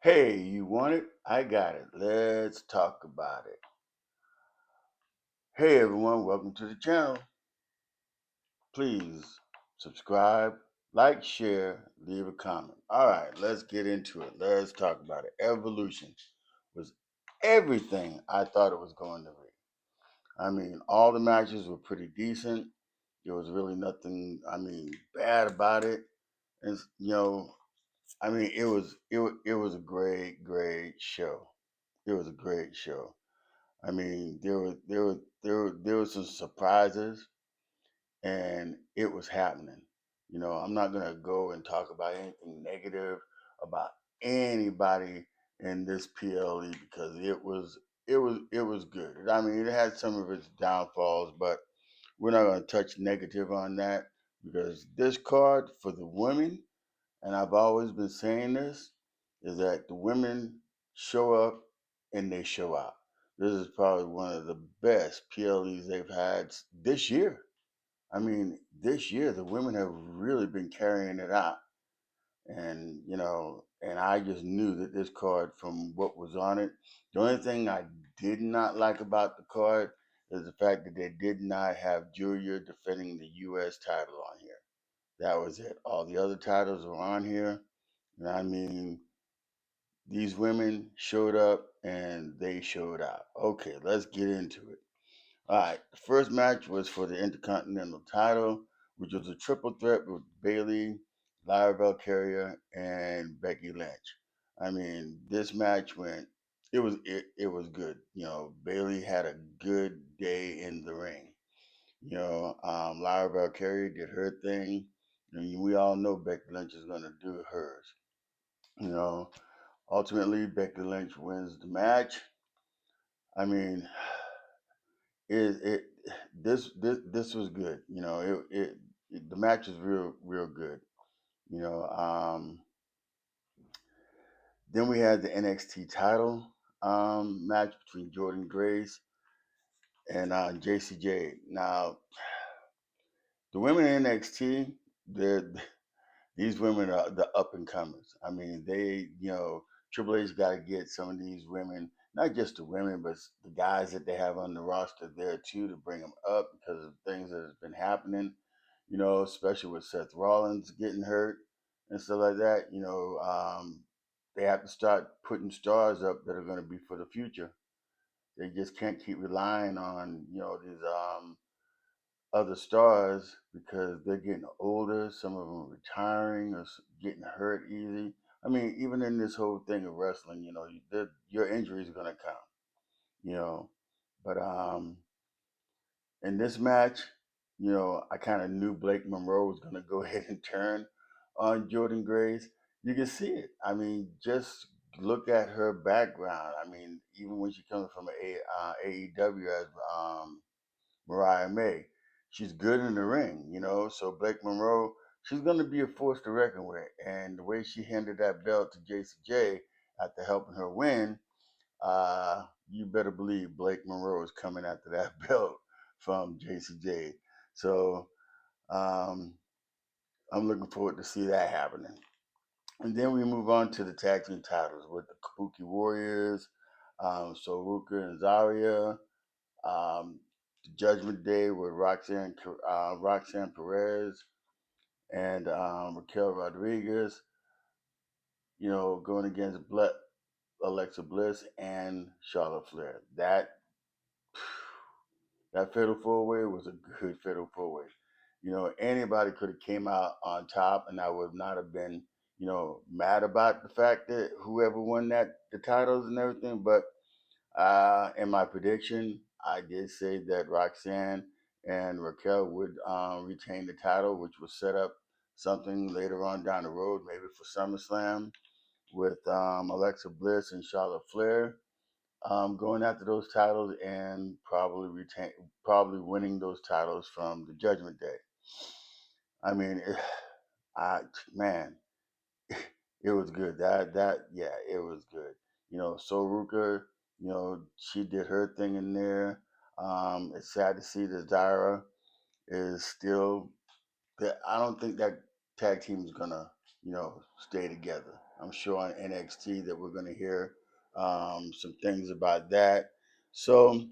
Hey, you want it? I got it. Let's talk about it. Hey everyone, welcome to the channel. Please subscribe, like, share, leave a comment. All right, let's get into it. Let's talk about it. Evolution was everything I thought it was going to be. I mean, all the matches were pretty decent. There was really nothing, bad about it. And it was a great show. It was a great show. I mean, there were some surprises, and it was happening. I'm not gonna go and talk about anything negative about anybody in this PLE because it was good. I mean, it had some of its downfalls, but we're not gonna touch negative on that because this card for the women, and I've always been saying this, is that the women show up and they show out. This is probably one of the best PLEs they've had this year. I mean, this year the women have really been carrying it out. And I just knew that this card from what was on it. The only thing I did not like about the card is the fact that they did not have Julia defending the US title on here. That was it. All the other titles were on here. And I mean, these women showed up and they showed out. Okay, let's get into it. All right, the first match was for the Intercontinental title, which was a triple threat with Bailey, Lyra Valkyria, and Becky Lynch. I mean, this match went. It was good. Bailey had a good day in the ring. Lyra Valkyria did her thing, and we all know Becky Lynch is going to do hers. You know, Ultimately, Becky Lynch wins the match. I mean, it this was good. The match was real good. You know, um, then we had the NXT title match between Jordan Grace and JCJ. Now, the women in NXT, they're these women are the up and comers. I mean, Triple H got to get some of these women, not just the women, but the guys that they have on the roster there too, to bring them up because of things that has been happening. Especially with Seth Rollins getting hurt and stuff like that. They have to start putting stars up that are going to be for the future. They just can't keep relying on these other stars because they're getting older. Some of them are retiring or getting hurt easy. I mean, even in this whole thing of wrestling, your injuries are going to come. You know, but in this match, I kind of knew Blake Monroe was going to go ahead and turn on Jordan Grace. You can see it. I mean, just look at her background. I mean, even when she comes from AEW as Mariah May. She's good in the ring, So Blake Monroe, she's going to be a force to reckon with. And the way she handed that belt to JCJ after helping her win, you better believe Blake Monroe is coming after that belt from JCJ. So um, I'm looking forward to see that happening. And then we move on to the tag team titles with the Kabuki Warriors, Soruka and Zaria, um, Judgment Day with Roxanne Perez and Raquel Rodriguez, going against Alexa Bliss and Charlotte Flair. That fatal four way was a good fatal four way. Anybody could have came out on top, and I would not have been, mad about the fact that whoever won the titles and everything. But in my prediction, I did say that Roxanne and Raquel would retain the title, which would set up something later on down the road, maybe for SummerSlam, with Alexa Bliss and Charlotte Flair going after those titles and probably winning those titles from the Judgment Day. I mean, I man, it was good. Yeah, it was good. Soruka, she did her thing in there. It's sad to see that Zyra is still. I don't think that tag team is gonna, stay together. I'm sure on NXT that we're going to hear some things about that. So,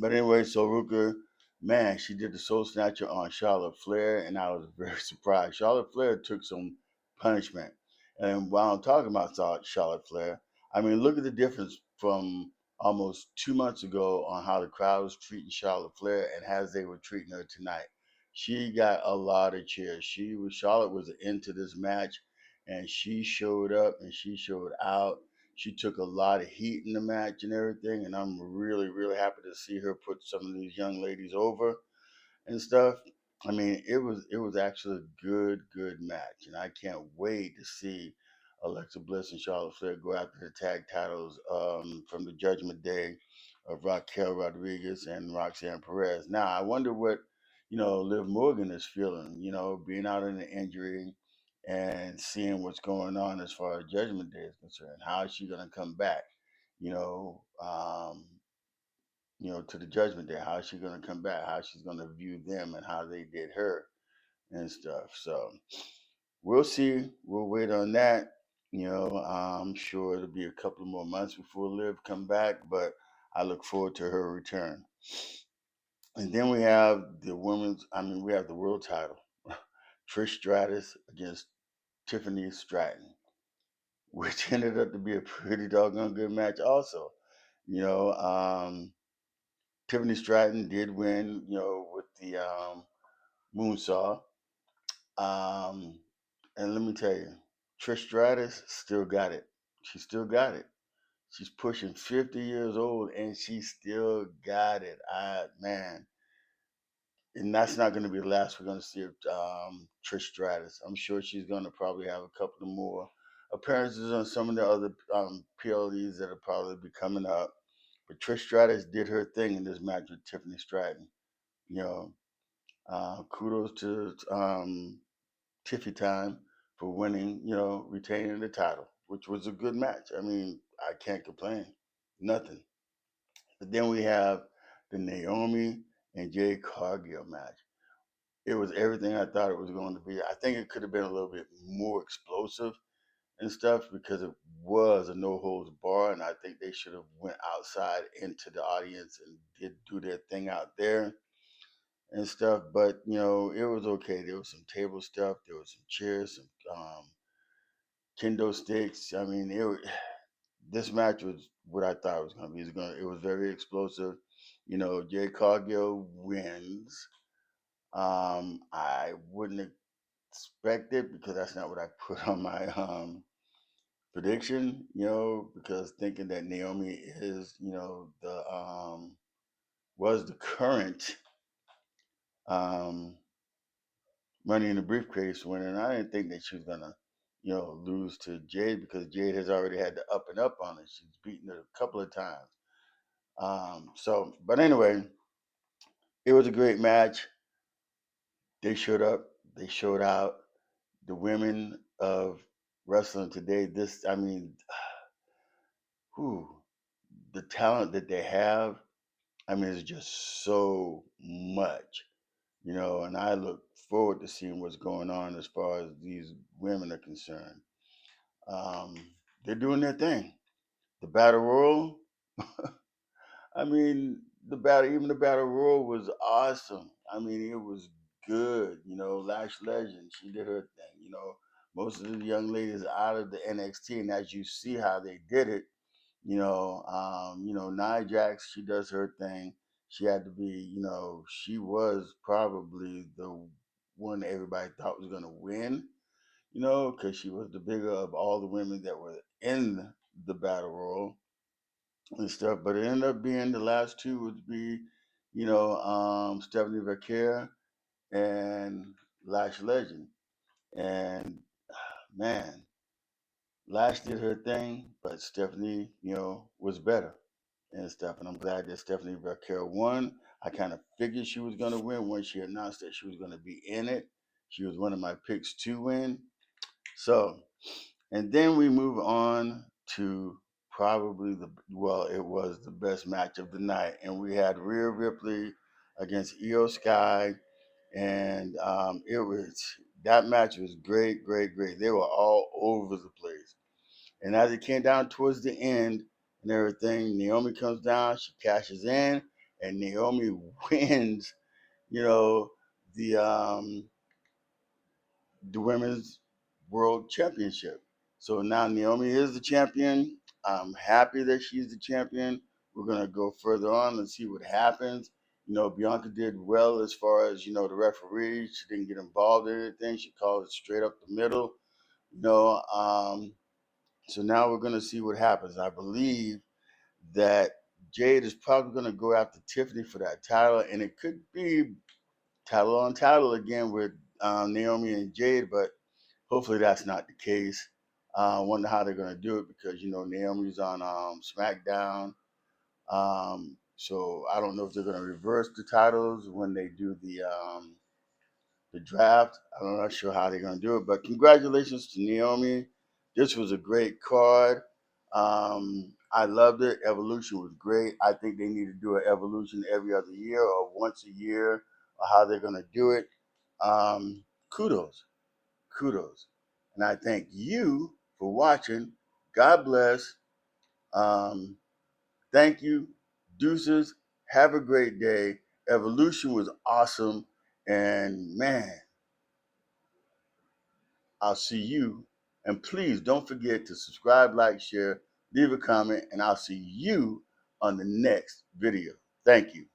but anyway, so Ruka, man, she did the Soul Snatcher on Charlotte Flair, and I was very surprised. Charlotte Flair took some punishment. And while I'm talking about Charlotte Flair, I mean, look at the difference from almost 2 months ago on how the crowd was treating Charlotte Flair and as they were treating her tonight. She got a lot of cheers. Charlotte was into this match, and she showed up and she showed out. She took a lot of heat in the match and everything, and I'm really, really happy to see her put some of these young ladies over and stuff. I mean, it was actually a good match, and I can't wait to see Alexa Bliss and Charlotte Flair go after the tag titles from the Judgment Day of Raquel Rodriguez and Roxanne Perez. Now, I wonder what Liv Morgan is feeling. Being out in the injury and seeing what's going on as far as Judgment Day is concerned. How is she going to come back? You know, um, to the Judgment Day. How is she going to come back? How she's going to view them and how they did her and stuff. So we'll see. We'll wait on that. I'm sure it'll be a couple more months before Liv come back, but I look forward to her return. And then we have the women's. I mean, we have the world title. Trish Stratus against Tiffany Stratton, which ended up to be a pretty doggone good match. Also, you know, um, Tiffany Stratton did win. With the Moonsaw. Um, and let me tell you, Trish Stratus still got it. She still got it. She's pushing 50 years old and she still got it. Man, and that's not going to be the last we're going to see of Trish Stratus. I'm sure she's going to probably have a couple of more appearances on some of the other PLEs that will probably be coming up. But Trish Stratus did her thing in this match with Tiffany Stratton. You know, kudos to Tiffy Time for winning, retaining the title, which was a good match. I mean, I can't complain. Nothing. But then we have the Naomi and Jade Cargill match. It was everything I thought it was going to be. I think it could have been a little bit more explosive and stuff because it was a no holds bar, and I think they should have went outside into the audience and did do their thing out there and stuff. But it was okay. There was some table stuff. There was some chairs, some kendo sticks. I mean, this match was what I thought it was going to be. It was very explosive. Jade Cargill wins. I wouldn't expect it because that's not what I put on my prediction. Because thinking that Naomi is, the was the current um, Money in the Briefcase winner, and I didn't think that she was gonna, lose to Jade because Jade has already had the up and up on her. She's beaten her a couple of times. But anyway, it was a great match. They showed up. They showed out. The women of wrestling today. I mean, whew, the talent that they have. I mean, it's just so much, And I look forward to seeing what's going on as far as these women are concerned. Um, they're doing their thing. The battle royal. I mean, even the battle royal was awesome. I mean, it was good. Lash Legend, she did her thing. Most of the young ladies out of the NXT, and as you see how they did it, Nia Jax, she does her thing. She had to be, she was probably the one everybody thought was gonna win. Because she was the bigger of all the women that were in the battle royal and stuff. But it ended up being the last two would be, Stephanie Vaquer and Lash Legend. And man, Lash did her thing, but Stephanie, was better and stuff. And I'm glad that Stephanie Vaquer won. I kind of figured she was going to win when she announced that she was going to be in it. She was one of my picks to win. So, and then we move on to probably it was the best match of the night. And we had Rhea Ripley against Io Sky. And that match was great, great, great. They were all over the place. And as it came down towards the end and everything, Naomi comes down, she cashes in, and Naomi wins, you know, the um, the women's world championship. So now Naomi is the champion. I'm happy that she's the champion. We're gonna go further on and see what happens. Bianca did well as far as the referee. She didn't get involved in anything. She called it straight up the middle. You know, um, so now we're gonna see what happens. I believe that Jade is probably gonna go after Tiffany for that title, and it could be title on title again with Naomi and Jade, but hopefully that's not the case. I wonder how they're going to do it because Naomi's on SmackDown, so I don't know if they're going to reverse the titles when they do the draft. I'm not sure how they're going to do it, but congratulations to Naomi. This was a great card. I loved it. Evolution was great. I think they need to do an Evolution every other year or once a year, or how they're going to do it. Um, kudos, kudos. And I thank you for watching. God bless. Um, thank you. Deuces. Have a great day. Evolution was awesome. And man, I'll see you. And please don't forget to subscribe, like, share, leave a comment, and I'll see you on the next video. Thank you.